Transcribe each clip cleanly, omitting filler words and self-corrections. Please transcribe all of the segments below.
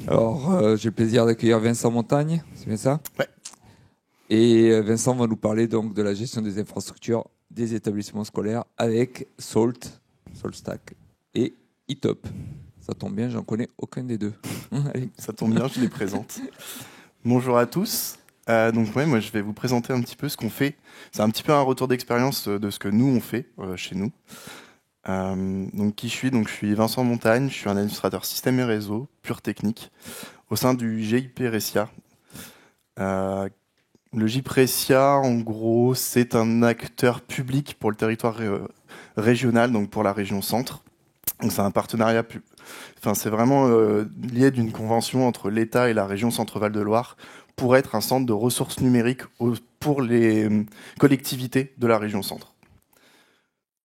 Alors, j'ai le plaisir d'accueillir Vincent Montagne, c'est bien ça? Ouais. Et Vincent va nous parler donc de la gestion des infrastructures des établissements scolaires avec SaltStack et eTop. Ça tombe bien, j'en connais aucun des deux. Allez. Ça tombe bien, je les présente. Bonjour à tous. Moi, je vais vous présenter un petit peu ce qu'on fait. C'est un petit peu un retour d'expérience de ce que nous, on fait chez nous. Qui je suis? Donc, je suis Vincent Montagne, je suis un administrateur système et réseau, pure technique, au sein du GIP Recia. Le GIP Recia, en gros, c'est un acteur public pour le territoire régional, donc pour la région centre. Donc, c'est un partenariat c'est vraiment lié d'une convention entre l'État et la région Centre-Val de Loire pour être un centre de ressources numériques pour les collectivités de la région centre.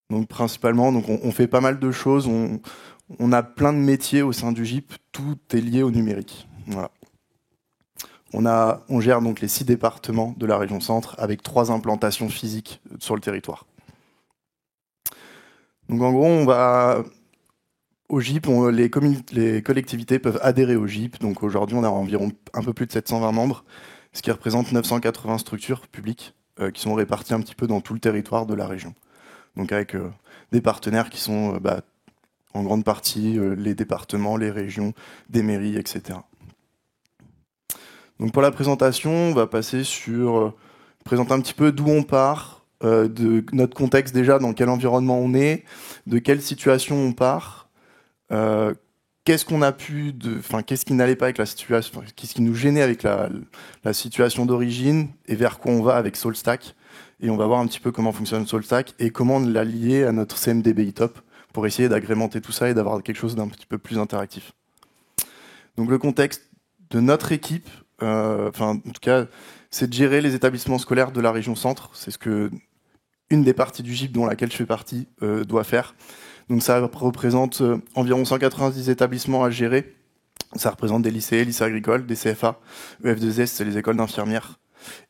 Donc principalement, on fait pas mal de choses, on a plein de métiers au sein du GIP, tout est lié au numérique. Voilà. On gère donc les 6 départements de la région centre avec 3 implantations physiques sur le territoire. Donc en gros, au GIP, les collectivités peuvent adhérer au GIP. Donc aujourd'hui, on a environ un peu plus de 720 membres, ce qui représente 980 structures publiques qui sont réparties un petit peu dans tout le territoire de la région. Donc avec des partenaires qui sont en grande partie les départements, les régions, des mairies, etc. Donc pour la présentation, on va passer sur présenter un petit peu d'où on part, de notre contexte déjà, dans quel environnement on est, de quelle situation on part. Qu'est-ce qui n'allait pas avec la situation, qu'est-ce qui nous gênait avec la situation d'origine et vers quoi on va avec SaltStack. Et on va voir un petit peu comment fonctionne SaltStack et comment on l'a lié à notre CMDB eTop pour essayer d'agrémenter tout ça et d'avoir quelque chose d'un petit peu plus interactif. Donc le contexte de notre équipe, en tout cas, c'est de gérer les établissements scolaires de la région centre. C'est ce que une des parties du GIP dont laquelle je fais partie doit faire. Donc ça représente environ 190 établissements à gérer. Ça représente des lycées agricoles, des CFA, EF2S, c'est les écoles d'infirmières.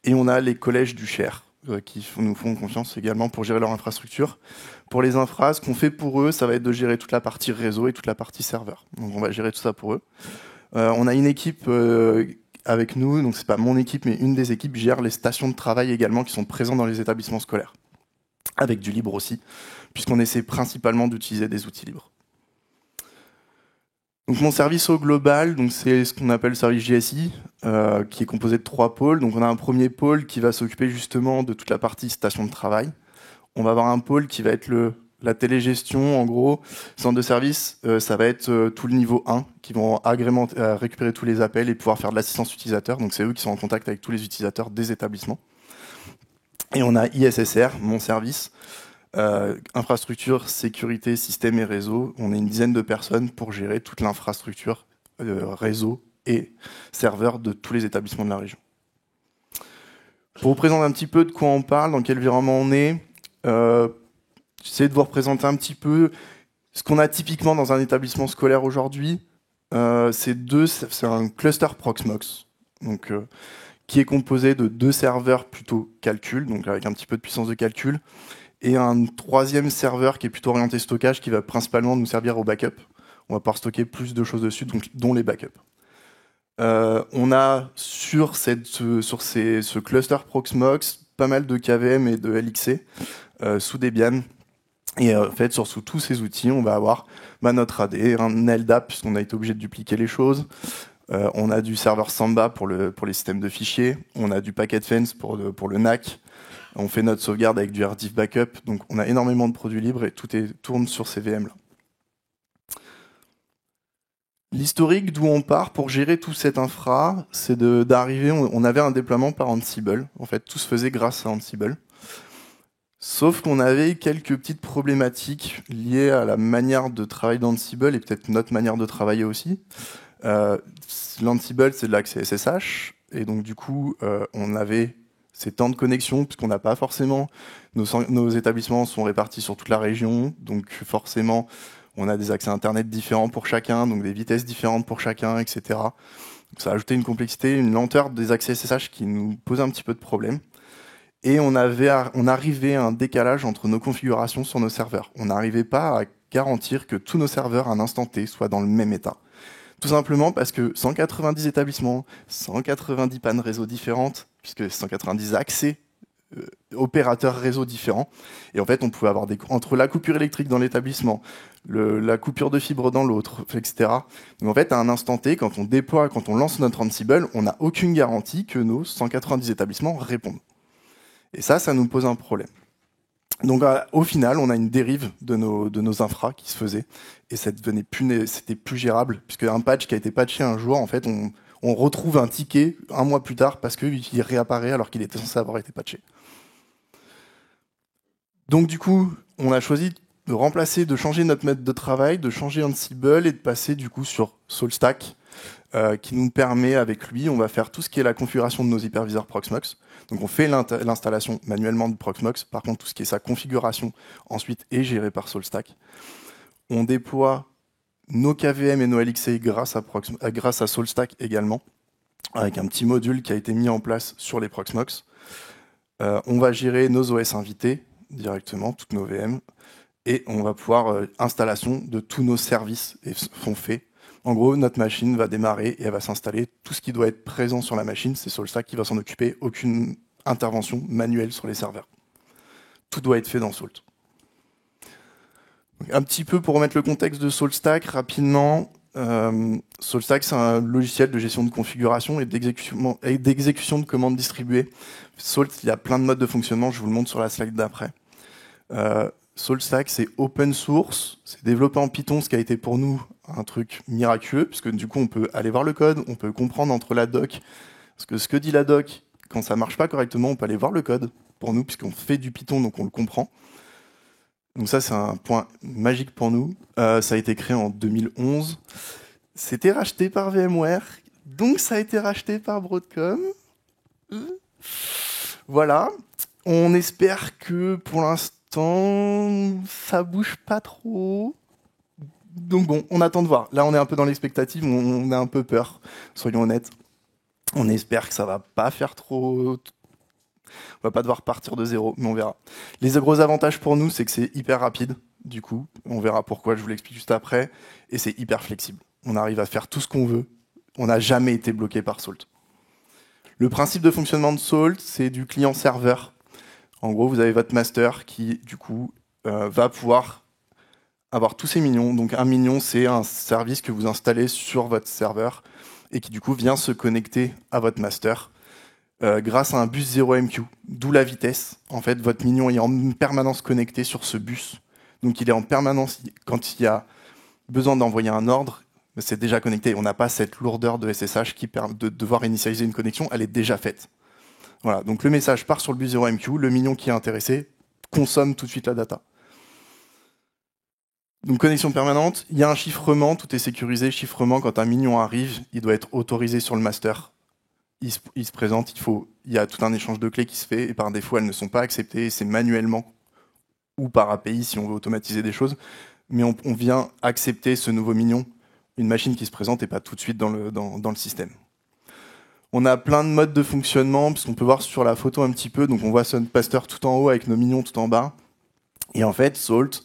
Et on a les collèges du Cher qui nous font confiance également pour gérer leur infrastructure. Pour les infras, ce qu'on fait pour eux, ça va être de gérer toute la partie réseau et toute la partie serveur. Donc on va gérer tout ça pour eux. On a une équipe avec nous, donc c'est pas mon équipe, mais une des équipes gère les stations de travail également qui sont présentes dans les établissements scolaires. Avec du libre aussi, puisqu'on essaie principalement d'utiliser des outils libres. Donc mon service au global, c'est ce qu'on appelle le service GSI, qui est composé de 3 pôles. Donc on a un premier pôle qui va s'occuper justement de toute la partie station de travail. On va avoir un pôle qui va être la télégestion, en gros. Centre de service, ça va être tout le niveau 1, qui vont récupérer tous les appels et pouvoir faire de l'assistance utilisateur. Donc c'est eux qui sont en contact avec tous les utilisateurs des établissements. Et on a ISSR, mon service, infrastructure, sécurité, système et réseau. On est une dizaine de personnes pour gérer toute l'infrastructure, réseau et serveur de tous les établissements de la région. Pour vous présenter un petit peu de quoi on parle, dans quel environnement on est, j'essaie de vous représenter un petit peu ce qu'on a typiquement dans un établissement scolaire aujourd'hui. C'est un cluster Proxmox. Donc qui est composé de 2 serveurs plutôt calcul, donc avec un petit peu de puissance de calcul, et un 3e serveur qui est plutôt orienté stockage, qui va principalement nous servir au backup. On va pouvoir stocker plus de choses dessus, dont les backups. On a sur ce cluster Proxmox pas mal de KVM et de LXC sous Debian. Et en fait, sous tous ces outils, on va avoir notre AD, un LDAP, puisqu'on a été obligé de dupliquer les choses. On a du serveur Samba pour les systèmes de fichiers. On a du Packet Fence pour le NAC. On fait notre sauvegarde avec du RDIF Backup. Donc on a énormément de produits libres et tout tourne sur ces VM-là. L'historique d'où on part pour gérer tout cet infra, c'est d'arriver. On avait un déploiement par Ansible. En fait, tout se faisait grâce à Ansible. Sauf qu'on avait quelques petites problématiques liées à la manière de travailler d'Ansible et peut-être notre manière de travailler aussi. L'Ansible, c'est de l'accès SSH, et donc du coup, on avait ces temps de connexion, puisqu'on n'a pas forcément, nos établissements sont répartis sur toute la région, donc forcément, on a des accès Internet différents pour chacun, donc des vitesses différentes pour chacun, etc. Donc ça a ajouté une complexité, une lenteur des accès SSH qui nous posait un petit peu de problème. Et on arrivait à un décalage entre nos configurations sur nos serveurs. On n'arrivait pas à garantir que tous nos serveurs, à un instant T, soient dans le même état. Tout simplement parce que 190 établissements, 190 pannes réseau différentes, puisque 190 accès opérateurs réseau différents. Et en fait, on pouvait avoir entre la coupure électrique dans l'établissement, la coupure de fibre dans l'autre, etc. Donc en fait, à un instant T, quand on déploie, quand on lance notre Ansible, on n'a aucune garantie que nos 190 établissements répondent. Et ça nous pose un problème. Donc au final, on a une dérive de nos infras qui se faisait, et c'était plus gérable, puisque un patch qui a été patché un jour, en fait, on retrouve un ticket un mois plus tard parce qu'il réapparaît alors qu'il était censé avoir été patché. Donc du coup, on a choisi de remplacer, de changer notre méthode de travail, de changer Ansible et de passer du coup sur SoulStack, qui nous permet, avec lui, on va faire tout ce qui est la configuration de nos hyperviseurs Proxmox. Donc on fait l'installation manuellement de Proxmox. Par contre, tout ce qui est sa configuration ensuite est géré par SoulStack. On déploie nos KVM et nos LXC grâce à SoulStack également, avec un petit module qui a été mis en place sur les Proxmox. On va gérer nos OS invités directement, toutes nos VM, et on va pouvoir installation de tous nos services sont faits. En gros, notre machine va démarrer et elle va s'installer. Tout ce qui doit être présent sur la machine, c'est SoulStack qui va s'en occuper. Aucune intervention manuelle sur les serveurs. Tout doit être fait dans Salt. Donc, un petit peu pour remettre le contexte de SoulStack rapidement. SoulStack, c'est un logiciel de gestion de configuration et d'exécution de commandes distribuées. Salt, il y a plein de modes de fonctionnement. Je vous le montre sur la slide d'après. SoulStack, c'est open source, c'est développé en Python, ce qui a été pour nous un truc miraculeux, puisque du coup, on peut aller voir le code, on peut comprendre entre la doc, parce que ce que dit la doc, quand ça marche pas correctement, on peut aller voir le code, pour nous, puisqu'on fait du Python, donc on le comprend. Donc ça, c'est un point magique pour nous. Ça a été créé en 2011. C'était racheté par VMware, donc ça a été racheté par Broadcom. Voilà. On espère que, pour l'instant, ça bouge pas trop. Donc bon, on attend de voir. Là, on est un peu dans l'expectative, on a un peu peur, soyons honnêtes. On espère que ça va pas faire trop... On va pas devoir partir de zéro, mais on verra. Les gros avantages pour nous, c'est que c'est hyper rapide, du coup. On verra pourquoi, je vous l'explique juste après. Et c'est hyper flexible. On arrive à faire tout ce qu'on veut. On n'a jamais été bloqué par Salt. Le principe de fonctionnement de Salt, c'est du client-serveur. En gros, vous avez votre master qui, du coup, va pouvoir avoir tous ces minions. Donc, un minion, c'est un service que vous installez sur votre serveur et qui, du coup, vient se connecter à votre master grâce à un bus 0MQ, d'où la vitesse. En fait, votre minion est en permanence connecté sur ce bus. Donc, il est en permanence, quand il y a besoin d'envoyer un ordre, c'est déjà connecté. On n'a pas cette lourdeur de SSH qui permet de devoir initialiser une connexion, elle est déjà faite. Voilà, donc le message part sur le bus 0MQ, le minion qui est intéressé consomme tout de suite la data. Donc connexion permanente, il y a un chiffrement, tout est sécurisé, chiffrement, quand un minion arrive, il doit être autorisé sur le master. Il se présente, il y a tout un échange de clés qui se fait, et par défaut, elles ne sont pas acceptées, c'est manuellement ou par API si on veut automatiser des choses, mais on vient accepter ce nouveau minion, une machine qui se présente et pas tout de suite dans le système. On a plein de modes de fonctionnement, parce qu'on peut voir sur la photo un petit peu, donc on voit SunPaster tout en haut avec nos minions tout en bas. Et en fait, Salt,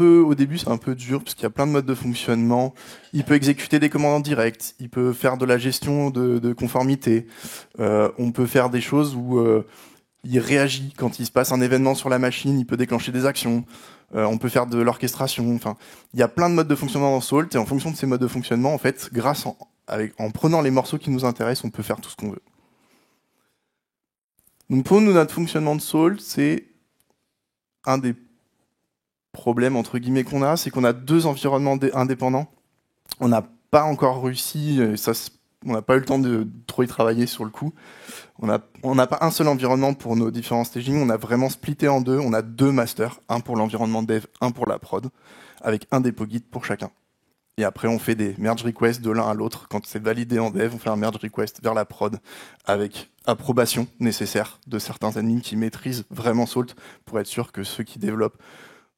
au début, c'est un peu dur, parce qu'il y a plein de modes de fonctionnement. Il peut exécuter des commandes en direct, il peut faire de la gestion de conformité, on peut faire des choses où il réagit quand il se passe un événement sur la machine, il peut déclencher des actions, on peut faire de l'orchestration, enfin, il y a plein de modes de fonctionnement dans Salt, et en fonction de ces modes de fonctionnement, en fait, en prenant les morceaux qui nous intéressent, on peut faire tout ce qu'on veut. Donc pour nous, notre fonctionnement de Salt, c'est un des problèmes entre guillemets qu'on a, c'est qu'on a 2 environnements indépendants. On n'a pas encore réussi, on n'a pas eu le temps de trop y travailler sur le coup. On n'a pas un seul environnement pour nos différents staging, on a vraiment splitté en 2. On a 2 masters, un pour l'environnement dev, un pour la prod, avec un dépôt guide pour chacun. Et après, on fait des merge requests de l'un à l'autre. Quand c'est validé en dev, on fait un merge request vers la prod avec approbation nécessaire de certains admins qui maîtrisent vraiment Salt pour être sûr que ceux qui développent,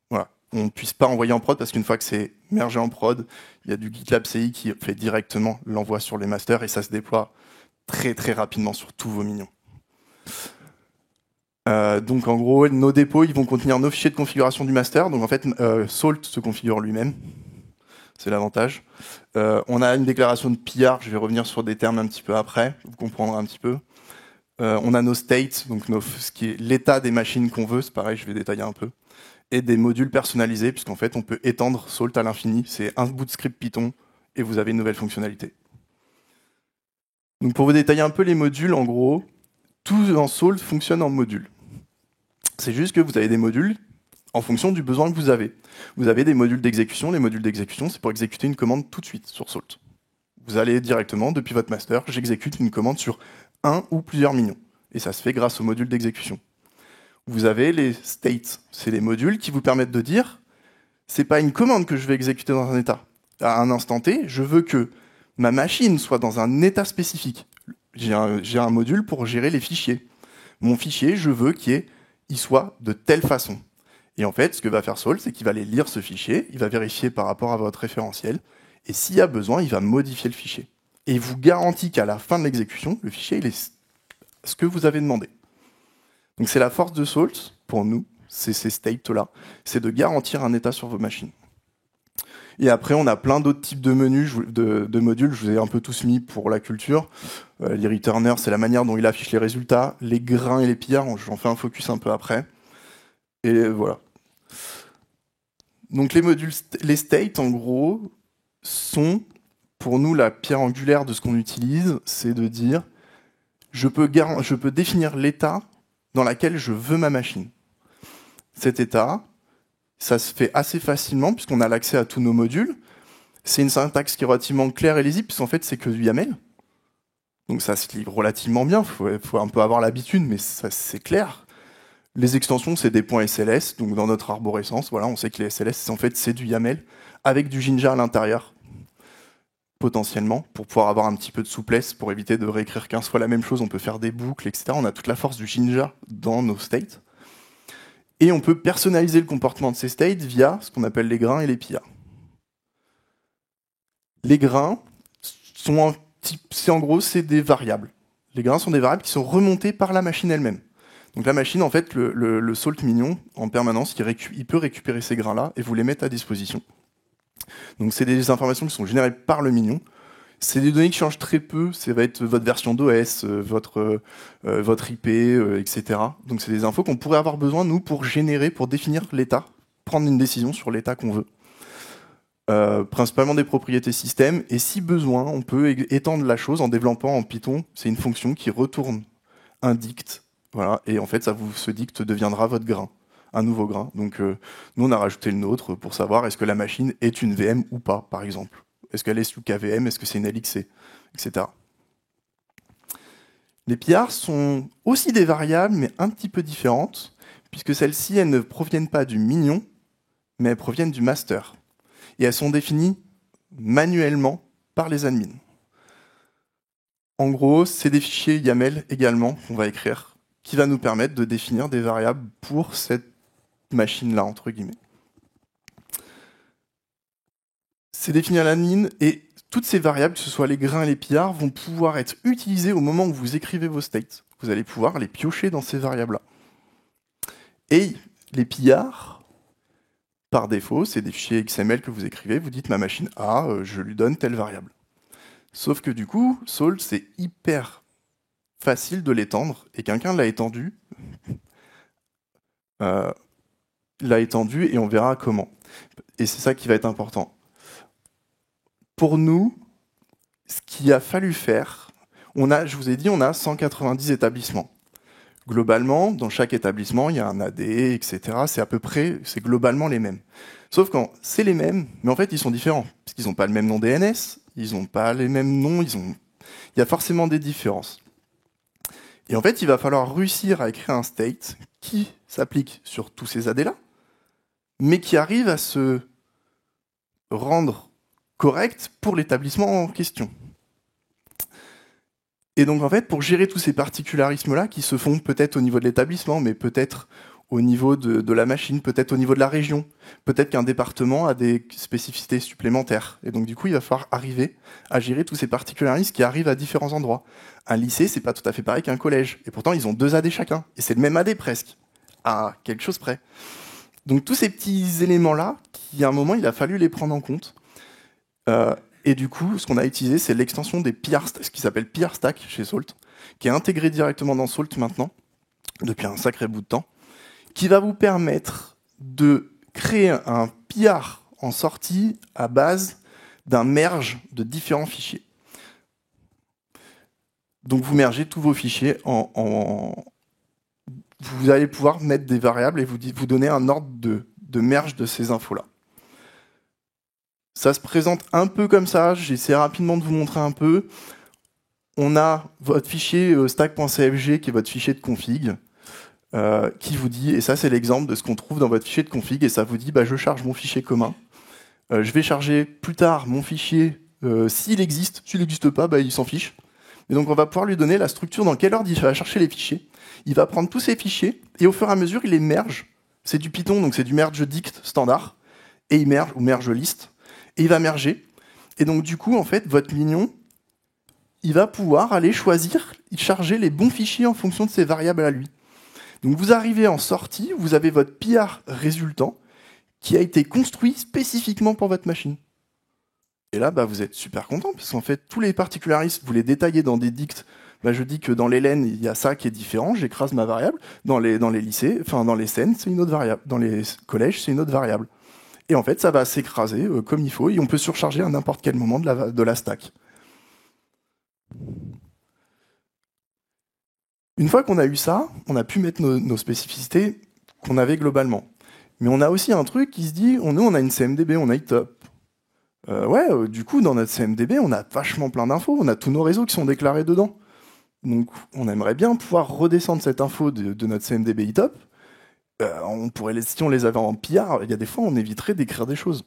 voilà, on ne puisse pas envoyer en prod parce qu'une fois que c'est mergé en prod, il y a du GitLab CI qui fait directement l'envoi sur les masters et ça se déploie très très rapidement sur tous vos minions. Donc en gros, nos dépôts, ils vont contenir nos fichiers de configuration du master. Donc en fait, Salt se configure lui-même. c'est l'avantage. On a une déclaration de PR, je vais revenir sur des termes un petit peu après, vous comprendrez un petit peu. On a nos states, donc ce qui est l'état des machines qu'on veut, c'est pareil, je vais détailler un peu. Et des modules personnalisés, puisqu'en fait, on peut étendre Salt à l'infini. C'est un bout de script Python, et vous avez une nouvelle fonctionnalité. Donc pour vous détailler un peu les modules, en gros, tout en Salt fonctionne en modules. C'est juste que vous avez des modules en fonction du besoin que vous avez. Vous avez des modules d'exécution. Les modules d'exécution, c'est pour exécuter une commande tout de suite sur Salt. Vous allez directement, depuis votre master, j'exécute une commande sur un ou plusieurs minions. Et ça se fait grâce au module d'exécution. Vous avez les states. C'est les modules qui vous permettent de dire, c'est pas une commande que je vais exécuter dans un état. À un instant T, je veux que ma machine soit dans un état spécifique. J'ai un module pour gérer les fichiers. Mon fichier, je veux qu'il soit de telle façon. Et en fait, ce que va faire Salt, c'est qu'il va aller lire ce fichier, il va vérifier par rapport à votre référentiel, et s'il y a besoin, il va modifier le fichier. Et il vous garantit qu'à la fin de l'exécution, le fichier, il est ce que vous avez demandé. Donc c'est la force de Salt, pour nous, c'est ces states-là, c'est de garantir un état sur vos machines. Et après, on a plein d'autres types de menus, de modules, je vous ai un peu tous mis pour la culture. Les returners, c'est la manière dont il affiche les résultats. Les grains et les pillards, j'en fais un focus un peu après. Et voilà. Donc les modules, les states, en gros, sont, pour nous, la pierre angulaire de ce qu'on utilise, c'est de dire, je peux définir l'état dans lequel je veux ma machine. Cet état, ça se fait assez facilement, puisqu'on a l'accès à tous nos modules. C'est une syntaxe qui est relativement claire et lisible, puisqu'en fait, c'est que du YAML. Donc ça se lit relativement bien, il faut un peu avoir l'habitude, mais c'est clair. Les extensions, c'est des points SLS, donc dans notre arborescence, voilà, on sait que les SLS, en fait, c'est du YAML, avec du Jinja à l'intérieur, potentiellement, pour pouvoir avoir un petit peu de souplesse, pour éviter de réécrire 15 fois la même chose, on peut faire des boucles, etc. On a toute la force du Jinja dans nos states. Et on peut personnaliser le comportement de ces states via ce qu'on appelle les grains et les pillards. Les grains sont en gros, c'est des variables. Les grains sont des variables qui sont remontées par la machine elle-même. Donc la machine, en fait, le Salt mignon, en permanence, il peut récupérer ces grains-là et vous les mettre à disposition. Donc c'est des informations qui sont générées par le mignon. C'est des données qui changent très peu. Ça va être votre version d'OS, votre IP, etc. Donc c'est des infos qu'on pourrait avoir besoin, nous, pour définir l'état, prendre une décision sur l'état qu'on veut. Principalement des propriétés système. Et si besoin, on peut étendre la chose en développant en Python. C'est une fonction qui retourne un dict. Voilà, et en fait, ce dict deviendra votre grain, un nouveau grain. Donc, nous, on a rajouté le nôtre pour savoir est-ce que la machine est une VM ou pas, par exemple. Est-ce qu'elle est sous KVM, est-ce que c'est une LXC, etc. Les pillards sont aussi des variables, mais un petit peu différentes, puisque celles-ci, elles ne proviennent pas du mignon, mais elles proviennent du master. Et elles sont définies manuellement par les admins. En gros, c'est des fichiers YAML également qu'on va écrire, qui va nous permettre de définir des variables pour cette machine-là, entre guillemets. C'est défini à l'admin, et toutes ces variables, que ce soit les grains et les pillards, vont pouvoir être utilisées au moment où vous écrivez vos states. Vous allez pouvoir les piocher dans ces variables-là. Et les pillards, par défaut, c'est des fichiers XML que vous écrivez, vous dites ma machine A, je lui donne telle variable. Sauf que du coup, Salt, c'est hyper facile de l'étendre, et quelqu'un l'a étendu, et on verra comment. Et c'est ça qui va être important. Pour nous, ce qu'il a fallu faire, je vous ai dit, on a 190 établissements. Globalement, dans chaque établissement, il y a un AD, etc. C'est globalement les mêmes. Sauf quand c'est les mêmes, mais en fait, ils sont différents. Parce qu'ils n'ont pas le même nom DNS, ils n'ont pas les mêmes noms, il y a forcément des différences. Et en fait, il va falloir réussir à écrire un state qui s'applique sur tous ces AD-là, mais qui arrive à se rendre correct pour l'établissement en question. Et donc, en fait, pour gérer tous ces particularismes-là, qui se font peut-être au niveau de l'établissement, mais peut-être au niveau de la machine, peut-être au niveau de la région, peut-être qu'un département a des spécificités supplémentaires. Et donc, du coup, il va falloir arriver à gérer tous ces particularismes qui arrivent à différents endroits. Un lycée, c'est pas tout à fait pareil qu'un collège. Et pourtant, ils ont 2 AD chacun. Et c'est le même AD presque, à quelque chose près. Donc, tous ces petits éléments-là, à un moment, il a fallu les prendre en compte. Et du coup, ce qu'on a utilisé, c'est l'extension des PR, ce qui s'appelle PR Stack chez Salt, qui est intégré directement dans Salt maintenant, depuis un sacré bout de temps, qui va vous permettre de créer un PR en sortie à base d'un merge de différents fichiers. Donc vous mergez tous vos fichiers vous allez pouvoir mettre des variables et vous donner un ordre de merge de ces infos-là. Ça se présente un peu comme ça, j'essaie rapidement de vous montrer un peu. On a votre fichier stack.cfg qui est votre fichier de config, qui vous dit, et ça c'est l'exemple de ce qu'on trouve dans votre fichier de config, et ça vous dit, je charge mon fichier commun, je vais charger plus tard mon fichier s'il existe, s'il n'existe pas, il s'en fiche. Et donc on va pouvoir lui donner la structure dans quel ordre il va chercher les fichiers. Il va prendre tous ces fichiers, et au fur et à mesure, il les merge. C'est du Python, donc c'est du merge dict standard, et il merge, ou merge list, et il va merger. Et donc du coup, en fait, votre mignon, il va pouvoir aller choisir, charger les bons fichiers en fonction de ses variables à lui. Donc vous arrivez en sortie, vous avez votre PR résultant qui a été construit spécifiquement pour votre machine. Et là, vous êtes super content, parce qu'en fait, tous les particularistes, vous les détaillez dans des dicts. Je dis que dans les LN, il y a ça qui est différent, j'écrase ma variable. Dans les lycées, enfin dans les scènes, c'est une autre variable. Dans les collèges, c'est une autre variable. Et en fait, ça va s'écraser comme il faut, et on peut surcharger à n'importe quel moment de la stack. Une fois qu'on a eu ça, on a pu mettre nos spécificités qu'on avait globalement. Mais on a aussi un truc qui se dit, nous on a une CMDB, on a iTop. Du coup, dans notre CMDB, on a vachement plein d'infos, on a tous nos réseaux qui sont déclarés dedans. Donc, on aimerait bien pouvoir redescendre cette info de notre CMDB iTop. Si on les avait en PR, il y a des fois, on éviterait d'écrire des choses.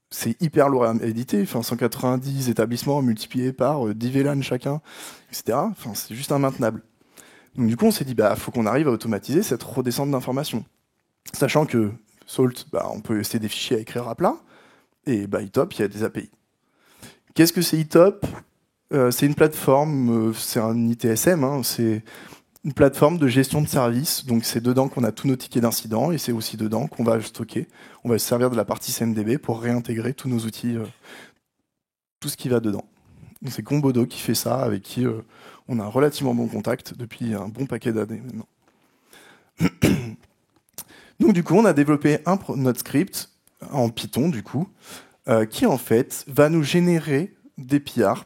C'est hyper lourd à éditer, 190 établissements multipliés par 10 VLAN chacun, etc. C'est juste immaintenable. Donc du coup, on s'est dit, faut qu'on arrive à automatiser cette redescente d'informations. Sachant que Salt, on peut laisser des fichiers à écrire à plat, et iTop, il y a des API. Qu'est-ce que c'est iTop ? C'est une plateforme, c'est un ITSM, c'est une plateforme de gestion de services. Donc c'est dedans qu'on a tous nos tickets d'incident, et c'est aussi dedans qu'on va stocker. On va se servir de la partie CMDB pour réintégrer tous nos outils, tout ce qui va dedans. C'est Combodo qui fait ça, avec qui on a un relativement bon contact depuis un bon paquet d'années maintenant. Donc du coup, on a développé notre script en Python, du coup, qui en fait va nous générer des PR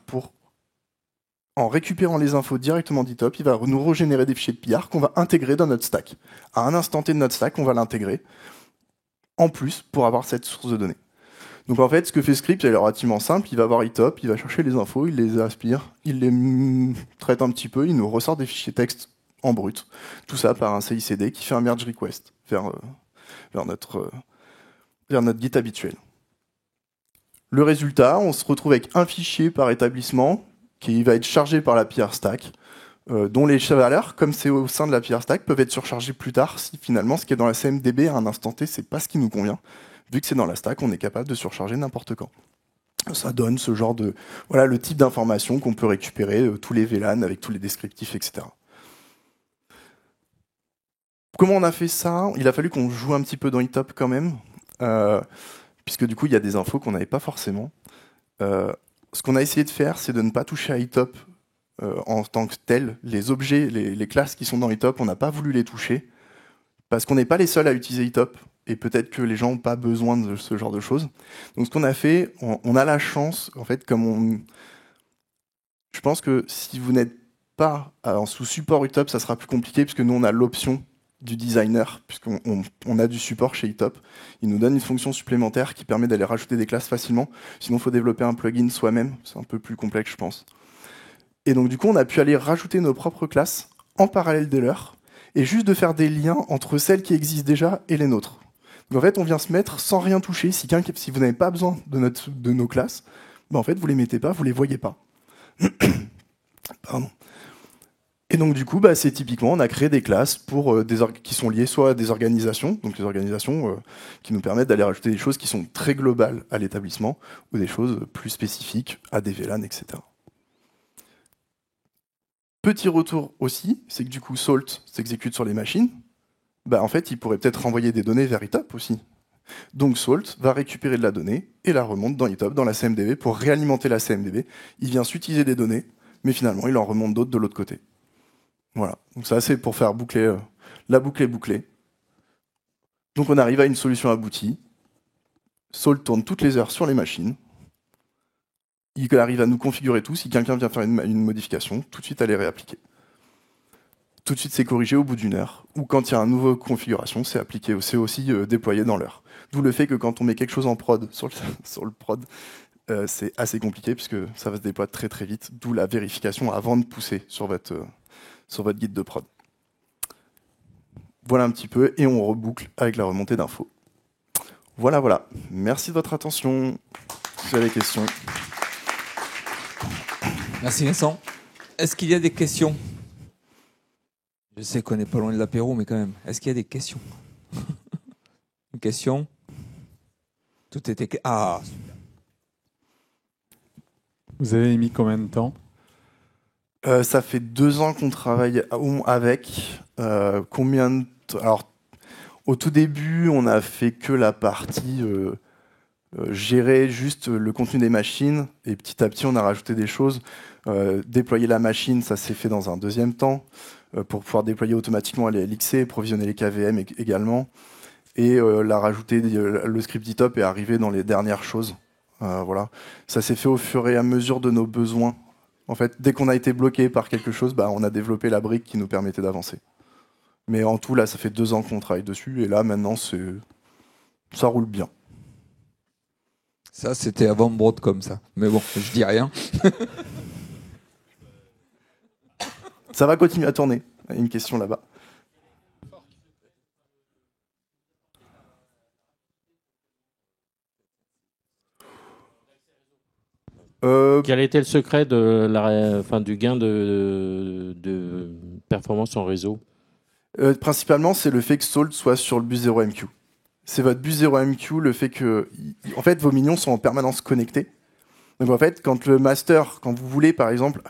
en récupérant les infos directement d'ITOP, il va nous régénérer des fichiers de PR qu'on va intégrer dans notre stack. À un instant T de notre stack, on va l'intégrer en plus pour avoir cette source de données. Donc en fait, ce que fait Script, c'est relativement simple. Il va voir iTop, il va chercher les infos, il les aspire, il les traite un petit peu, il nous ressort des fichiers texte en brut. Tout ça par un CICD qui fait un merge request vers notre Git habituel. Le résultat, on se retrouve avec un fichier par établissement qui va être chargé par la PR Stack, dont les valeurs, comme c'est au sein de la PR Stack, peuvent être surchargées plus tard si finalement ce qui est dans la CMDB à un instant T, c'est pas ce qui nous convient. Vu que c'est dans la stack, on est capable de surcharger n'importe quand. Ça donne ce genre de... Voilà le type d'information qu'on peut récupérer, tous les VLAN avec tous les descriptifs, etc. Comment on a fait ça ? Il a fallu qu'on joue un petit peu dans iTop quand même, puisque du coup, il y a des infos qu'on n'avait pas forcément. Ce qu'on a essayé de faire, c'est de ne pas toucher à iTop en tant que tel. Les objets, les classes qui sont dans iTop, on n'a pas voulu les toucher, parce qu'on n'est pas les seuls à utiliser iTop. Et peut-être que les gens n'ont pas besoin de ce genre de choses. Donc ce qu'on a fait, on a la chance, en fait, je pense que si vous n'êtes pas sous support iTop, ça sera plus compliqué, puisque nous, on a l'option du designer, puisqu'on a du support chez iTop. Il nous donne une fonction supplémentaire qui permet d'aller rajouter des classes facilement. Sinon, il faut développer un plugin soi-même. C'est un peu plus complexe, je pense. Et donc, du coup, on a pu aller rajouter nos propres classes en parallèle des leurs, et juste de faire des liens entre celles qui existent déjà et les nôtres. Donc en fait, on vient se mettre sans rien toucher. Si vous n'avez pas besoin de nos classes, en fait, vous les mettez pas, vous les voyez pas. Pardon. Et donc du coup, c'est typiquement, on a créé des classes qui sont liées soit à des organisations, donc les organisations qui nous permettent d'aller rajouter des choses qui sont très globales à l'établissement, ou des choses plus spécifiques à des VLAN, etc. Petit retour aussi, c'est que du coup, Salt s'exécute sur les machines. En fait, il pourrait peut-être renvoyer des données vers iTop aussi. Donc Salt va récupérer de la donnée et la remonte dans GitHub, dans la CMDB, pour réalimenter la CMDB. Il vient s'utiliser des données, mais finalement, il en remonte d'autres de l'autre côté. Voilà. Donc ça, c'est pour faire boucler, la boucle est bouclée. Donc on arrive à une solution aboutie. Salt tourne toutes les heures sur les machines. Il arrive à nous configurer tout. Si quelqu'un vient faire une modification, tout de suite, elle est réappliquée. Tout de suite, c'est corrigé au bout d'une heure. Ou quand il y a une nouvelle configuration, c'est appliqué, c'est aussi déployé dans l'heure. D'où le fait que quand on met quelque chose en prod sur le prod, c'est assez compliqué puisque ça va se déployer très très vite. D'où la vérification avant de pousser sur votre guide de prod. Voilà un petit peu, et on reboucle avec la remontée d'infos. Voilà, voilà. Merci de votre attention. Si vous avez des questions. Merci Vincent. Est-ce qu'il y a des questions? Je sais qu'on n'est pas loin de l'apéro, mais quand même. Est-ce qu'il y a des questions? Une question? Tout était... Ah, super. Vous avez mis combien de temps? Ça fait 2 ans qu'on travaille avec. Combien de temps? Alors, au tout début, on a fait que la partie gérer juste le contenu des machines. Et petit à petit, on a rajouté des choses. Déployer la machine, ça s'est fait dans un deuxième temps. Pour pouvoir déployer automatiquement les LXC, provisionner les KVM également. Et la rajouter, le script GitHub est arrivé dans les dernières choses. Voilà. Ça s'est fait au fur et à mesure de nos besoins. En fait, dès qu'on a été bloqué par quelque chose, on a développé la brique qui nous permettait d'avancer. Mais en tout, là, ça fait 2 ans qu'on travaille dessus, et là, maintenant, ça roule bien. Ça, c'était avant Broadcom, ça. Mais bon, je dis rien. Ça va continuer à tourner. Il y a une question là-bas. Quel était le secret du gain de performance en réseau? Principalement, c'est le fait que Salt soit sur le bus 0MQ. C'est votre bus 0MQ, le fait que en fait, vos minions sont en permanence connectés. Donc en fait, quand vous voulez par exemple,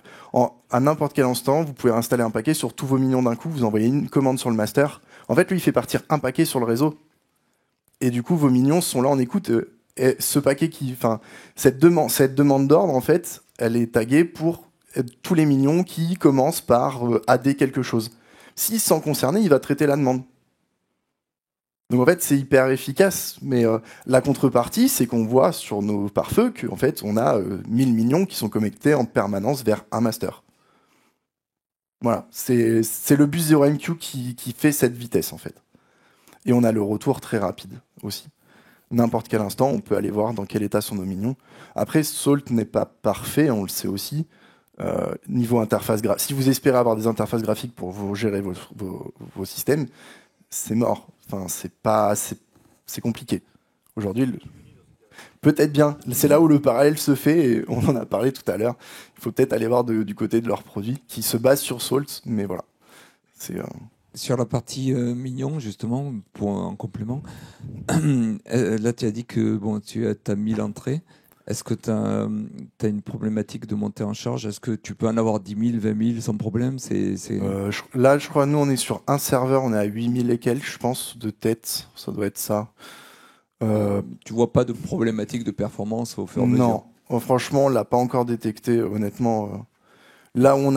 à n'importe quel instant, vous pouvez installer un paquet sur tous vos minions d'un coup, vous envoyez une commande sur le master. En fait, lui, il fait partir un paquet sur le réseau. Et du coup, vos minions sont là en écoute. Et ce paquet cette demande d'ordre, en fait, elle est taguée pour tous les minions qui commencent par AD quelque chose. S'il s'en concerne, il va traiter la demande. Donc en fait, c'est hyper efficace, mais la contrepartie, c'est qu'on voit sur nos pare-feux qu'en fait, on a 1000 minions qui sont connectés en permanence vers un master. Voilà, c'est le bus 0MQ qui fait cette vitesse, en fait. Et on a le retour très rapide aussi. N'importe quel instant, on peut aller voir dans quel état sont nos minions. Après, Salt n'est pas parfait, on le sait aussi. Niveau interface graphique, si vous espérez avoir des interfaces graphiques pour gérer vos systèmes, c'est mort. Enfin, c'est compliqué. Aujourd'hui, peut-être bien. C'est là où le parallèle se fait, et on en a parlé tout à l'heure. Il faut peut-être aller voir du côté de leurs produits qui se basent sur Salt, mais voilà. Sur la partie mignon, justement, en complément, là, tu as dit que tu as 1000 entrées. Est-ce que tu as une problématique de montée en charge? Est-ce que tu peux en avoir 10 000, 20 000 sans problème? Là, je crois, nous, on est sur un serveur, on est à 8000 et quelques, je pense, de tête. Ça doit être ça. Tu vois pas de problématique de performance au fur et à mesure? Non, franchement, on l'a pas encore détecté, honnêtement. Là où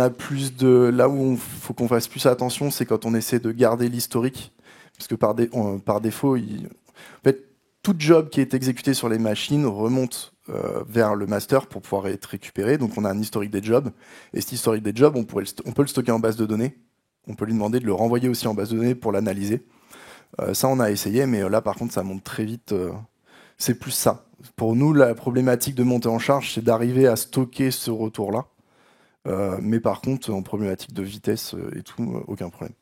il faut qu'on fasse plus attention, c'est quand on essaie de garder l'historique. Parce que par défaut, en fait, tout job qui est exécuté sur les machines remonte vers le master pour pouvoir être récupéré. Donc on a un historique des jobs. Et cet historique des jobs, on peut le stocker en base de données. On peut lui demander de le renvoyer aussi en base de données pour l'analyser. Ça, on a essayé, mais là, par contre, ça monte très vite. C'est plus ça. Pour nous, la problématique de montée en charge, c'est d'arriver à stocker ce retour-là. Mais par contre, en problématique de vitesse et tout, aucun problème.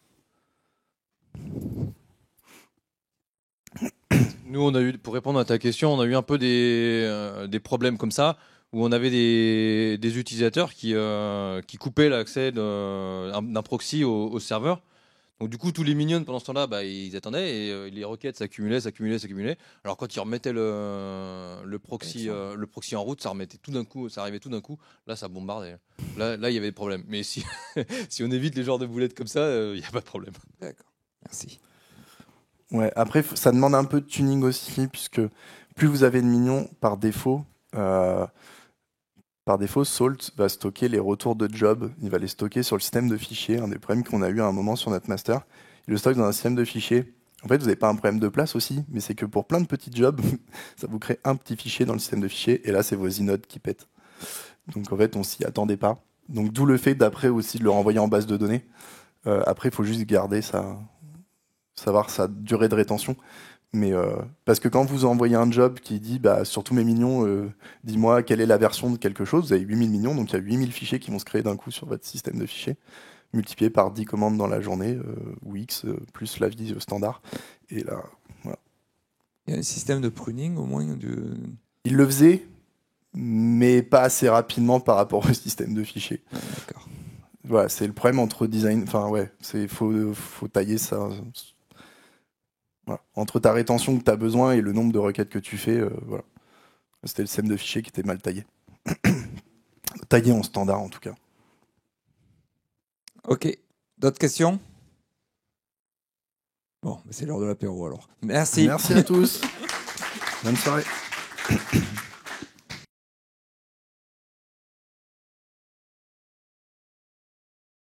Nous, on a eu, pour répondre à ta question, on a eu un peu des problèmes comme ça, où on avait des utilisateurs qui coupaient l'accès d'un proxy au serveur. Donc du coup, tous les minions pendant ce temps-là, ils attendaient et les requêtes s'accumulaient. Alors quand ils remettaient le proxy en route, ça remettait tout d'un coup, ça arrivait tout d'un coup. Là, ça bombardait. Là, il y avait des problèmes. Mais si on évite les genres de boulettes comme ça, il n'y a pas de problème. D'accord. Merci. Ouais, après, ça demande un peu de tuning aussi, puisque plus vous avez de minions, Salt va stocker les retours de job. Il va les stocker sur le système de fichiers. Un des problèmes qu'on a eu à un moment sur notre master, il le stocke dans un système de fichiers. En fait, vous n'avez pas un problème de place aussi, mais c'est que pour plein de petits jobs, ça vous crée un petit fichier dans le système de fichiers, et là, c'est vos inodes qui pètent. Donc, en fait, on s'y attendait pas. Donc, d'où le fait d'après aussi de le renvoyer en base de données. Après, il faut juste garder savoir sa durée de rétention. Mais parce que quand vous envoyez un job qui dit sur tous mes minions, dis-moi quelle est la version de quelque chose, vous avez 8000 minions, donc il y a 8000 fichiers qui vont se créer d'un coup sur votre système de fichiers, multiplié par 10 commandes dans la journée, ou X, plus la vie standard. Et là, voilà. Il y a un système de pruning au moins Il le faisait, mais pas assez rapidement par rapport au système de fichiers. Ah, d'accord. Voilà, c'est le problème entre design. Enfin, ouais, faut tailler ça. Voilà. Entre ta rétention que tu as besoin et le nombre de requêtes que tu fais, voilà. C'était le système de fichiers qui était mal taillé. Taillé en standard, en tout cas. Ok. D'autres questions? Bon, c'est l'heure de l'apéro alors. Merci. Merci à tous. Bonne soirée.